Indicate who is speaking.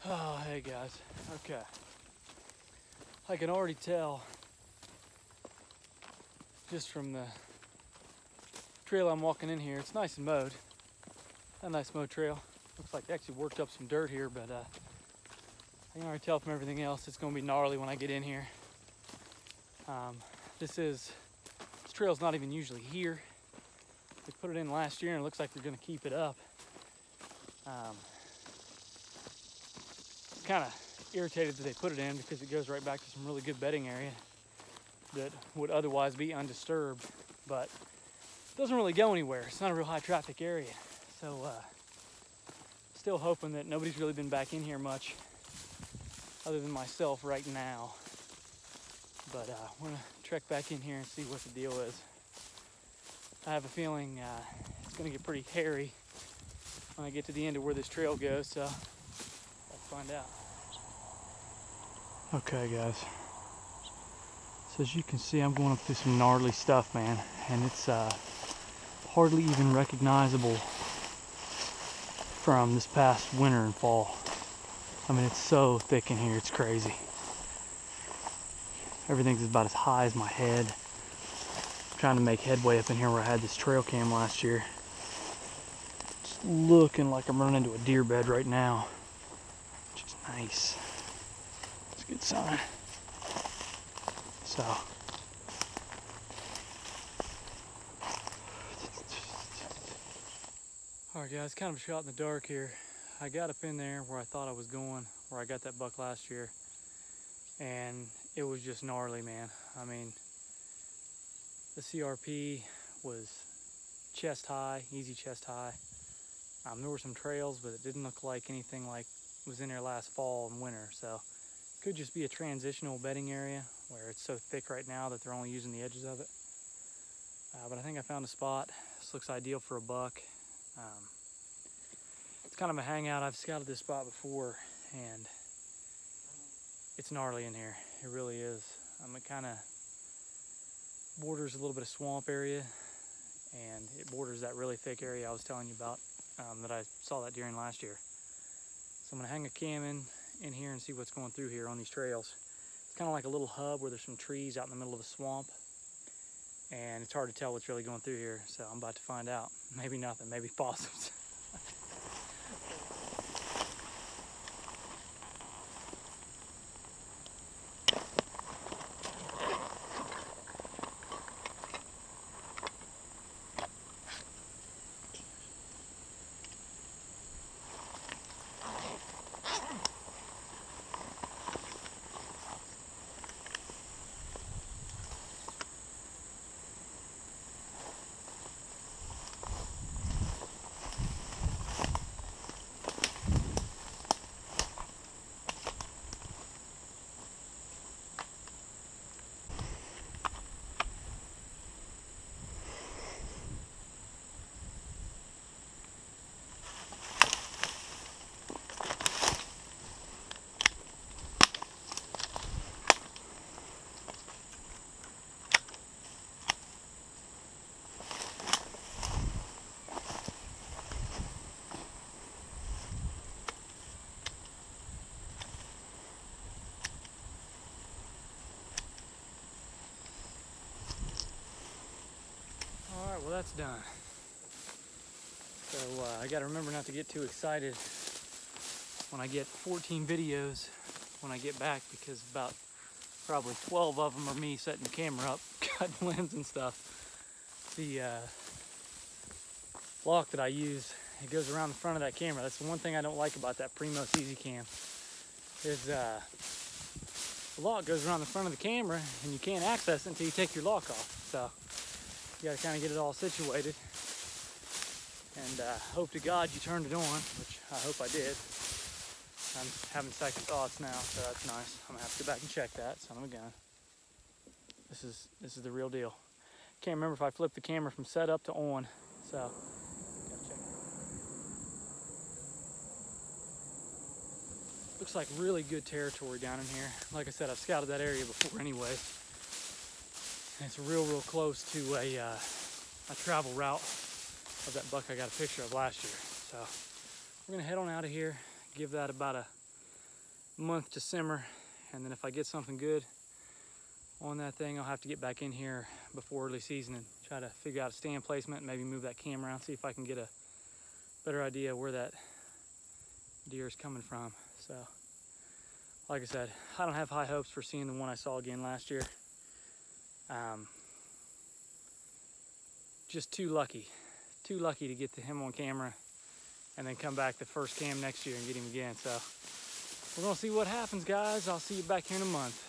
Speaker 1: Oh, hey guys. Okay. I can already tell just from the trail I'm walking in here. It's nice and mowed. A nice mowed trail. Looks like they actually worked up some dirt here, but I can already tell from everything else it's going to be gnarly when I get in here. This trail's not even usually here. They put it in last year and it looks like they're going to keep it up. Kind of irritated that they put it in because it goes right back to some really good bedding area that would otherwise be undisturbed, but it doesn't really go anywhere. It's not a real high traffic area. So still hoping that nobody's really been back in here much other than myself right now. But we're gonna trek back in here and see what the deal is. I have a feeling it's gonna get pretty hairy when I get to the end of where this trail goes, so let's find out. Okay guys, so as you can see, I'm going up through some gnarly stuff, man, and it's hardly even recognizable from this past winter and fall. I mean, it's so thick in here, it's crazy. Everything's about as high as my head. I'm trying to make headway up in here where I had this trail cam last year. It's looking like I'm running into a deer bed right now, which is nice. It's a good sign. So, alright guys, kind of a shot in the dark here. I got up in there where I thought I was going, where I got that buck last year, and it was just gnarly, man. I mean, the CRP was chest high, easy chest high. There were some trails, but it didn't look like anything like was in there last fall and winter, so it could just be a transitional bedding area where it's so thick right now that they're only using the edges of it. But I think I found a spot. This looks ideal for a buck. It's kind of a hangout. I've scouted this spot before, and it's gnarly in here. It really is. It kind of borders a little bit of swamp area, and it borders that really thick area I was telling you about that I saw that deer in last year. So I'm gonna hang a cam in here and see what's going through here on these trails. It's kind of like a little hub where there's some trees out in the middle of a swamp, and it's hard to tell what's really going through here, so I'm about to find out. Maybe nothing, maybe possums. Well, that's done. So I gotta remember not to get too excited when I get 14 videos when I get back, because about probably 12 of them are me setting the camera up, cutting limbs and stuff. The lock that I use, it goes around the front of that camera. That's the one thing I don't like about that Primos Easy Cam, is the lock goes around the front of the camera and you can't access it until you take your lock off. So you gotta kind of get it all situated, and hope to God you turned it on, which I hope I did. I'm having second thoughts now, so that's nice. I'm gonna have to go back and check that, son of a gun. This is the real deal. Can't remember if I flipped the camera from setup to on, so gotta check it. Looks like really good territory down in here. Like I said, I've scouted that area before anyway. And it's real close to a travel route of that buck I got a picture of last year. So we're gonna head on out of here, give that about a month to simmer, and then if I get something good on that thing, I'll have to get back in here before early season and try to figure out a stand placement, maybe move that cam around, see if I can get a better idea where that deer is coming from. So, like I said, I don't have high hopes for seeing the one I saw again last year. Just too lucky to get to him on camera and then come back the first cam next year and get him again. So we're gonna see what happens, guys. I'll see you back here in a month.